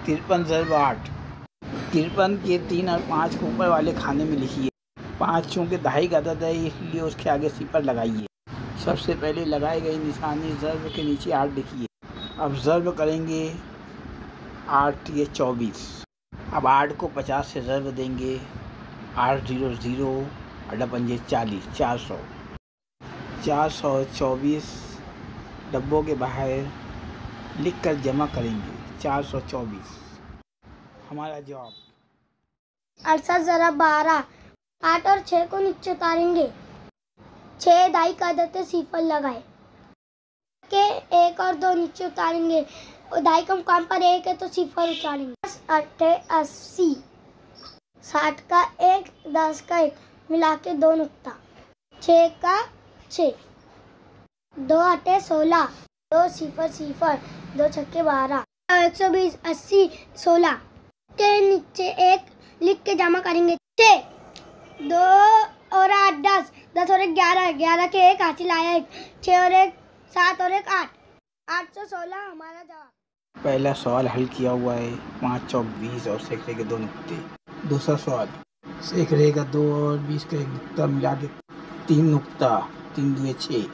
53 ज़रब 8। 53 के 3 और 5 को ऊपर वाले खाने में लिखिए। 5 चूँकि दहाई का अदद है इसलिए उसके आगे सिफर लगाइए। सबसे पहले लगाई गई निशानी ज़रब के नीचे 8 लिखिए। अब ज़रब करेंगे 8 ये 24। अब 8 को 50 से ज़रब देंगे। 8 0 0 पंजे 40 400। 424 डब्बों के बाहर लिख कर जमा करेंगे। 424 हमारा जवाब। 68 ज़रब 12। 8 और 6 को नीचे उतारेंगे। 6 दहाई का अदद है सिफर लगाए के 1 और 2 नीचे उतारेंगे। दहाई के मुकाम पर 1 है तो सिफर उतारेंगे। 8 80। 60 का 1 10 का 1 मिला के 2 नुक्ता। 6 का 6। 2 8 16। 2 सिफर सिफर 2 छक्के 12। 120 80 16 के नीचे 1 लिख के जमा करेंगे। 6 2 और 8 10 10 और 1 11 11 के 1 हासिल आया 1 6 और 1 7 और 1 8 816 हमारा जवाब। पहला सवाल हल किया हुआ है। 5 चौक 20 और सैकड़े के 2 नुक्ते। दूसरा सवाल सैकड़े का 2 और 20 का 1 नुक्ता मिला के 3 नुक्ता 3 2 6।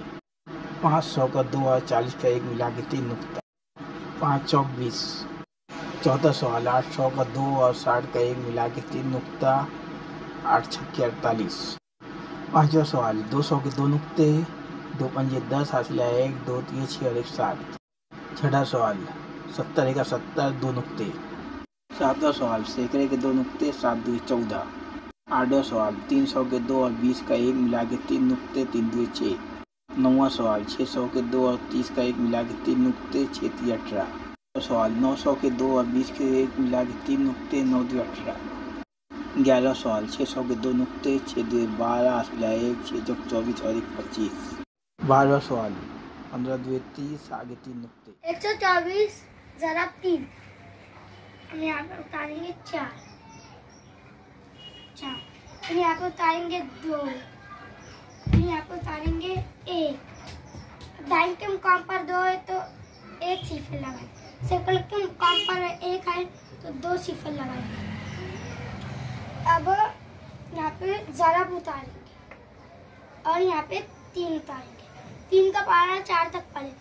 500 का 2 और 40 का 1 मिला के 3 नुक्ता 5 चौक 20। चौथा सवाल 800 का 2 और 60 का 1 मिला के 3 नुक्ता 8 छक्के 48। पांचवा सवाल 200 के 2 नुक्ते 2 पंजे 10 हासिल आया 1 2 3 6 और 1 7। छठा सवाल 70 का 70 2 नुक्ते। सातवां सवाल सैकड़े के 2 नुक्ते 7 2 14। आठवां सवाल 300 के 2 और 20 का 1 मिला के 3 नुक्ते 3 2 6। नौवां सवाल 600 के 2 और 30 का 1 मिला के 3 नुक्ते 6 3 18। सवाल 900 के 2 और 20 के 1 मिला के 3 नुक्ते 9 2 18। 11वां सवाल 600 के 2 नुक्ते 6 2 12 हासिल आया 1 6 चौक 24 और 1 25। 12वां सवाल 15 2 30 आगे 3 नुक्ते। 124 ज़रब 3। हम यहाँ पे उतारेंगे 4 फिर यहाँ पे उतारेंगे 2 फिर यहाँ पे उतारेंगे 1। दाइन के मुकाम पर 2 है तो 1 सिफर लगाए। सर्कल के मुकाम पर 1 है तो 2 सिफर लगाए। अब यहाँ पे ज़रब उतारेंगे और यहाँ पे 3 उतारेंगे। 3 का पारा 4 तक पड़े।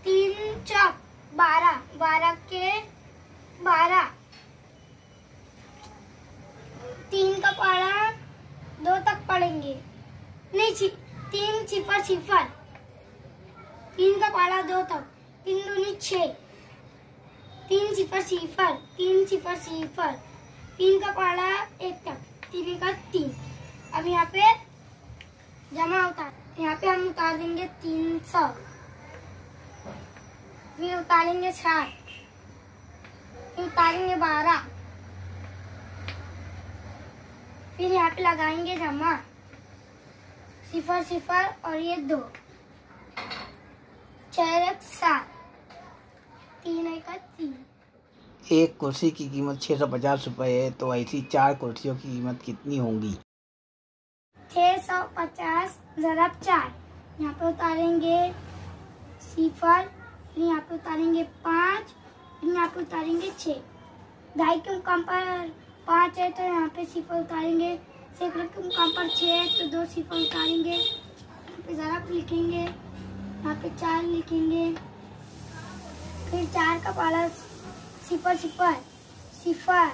3 चौक 12 12 के 12। 3 का पारा 2 तक पड़ेंगे। नहीं 3 सिफर सिफर। 3 का पारा 2 तक 3 दूनी 6। 3 सिफर सिफर 3 सिफर सिफर। 3 का पारा 1 तक 3 का 3। अब यहाँ पे जमा उतार। यहाँ पे हम उतार देंगे 300 फिर उतारेंगे 60 फिर उतारेंगे 12 फिर यहाँ पे लगाएंगे जमा सिफर सिफर और ये 2 4 1 7 3 1 3। एक कुर्सी की कीमत 650 रुपये है तो ऐसी 4 कुर्सियों की कीमत कितनी होगी? 650 ज़रब 4। यहाँ पे उतारेंगे सिफर फिर यहाँ पे उतारेंगे 5 फिर यहाँ पे उतारेंगे 6। दहाई के मुकाम पर 5 है तो यहाँ पे सिफर उतारेंगे। सैकड़े के मुकाम पर 6 है तो 2 सिफर उतारेंगे। यहाँ पे ज़रब लिखेंगे यहाँ पे 4 लिखेंगे फिर 4 का पारा सिफर सिफर सिफर।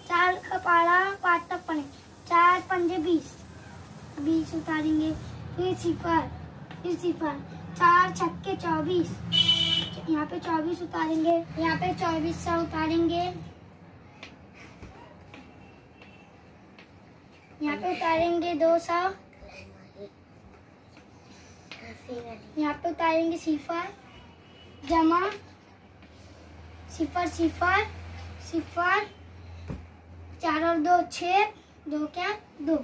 4 का पारा 5 तक पड़े। 4 पंजे 20 20 उतारेंगे फिर सिफर 4 छक्के 24। यहाँ पे 24 उतारेंगे। यहाँ पे 24 उतारेंगे। यहाँ पे उतारेंगे 200। यहाँ पे उतारेंगे सिफर जमा सिफर सिफर सिफर 4 और 2 6 2 क्या 2।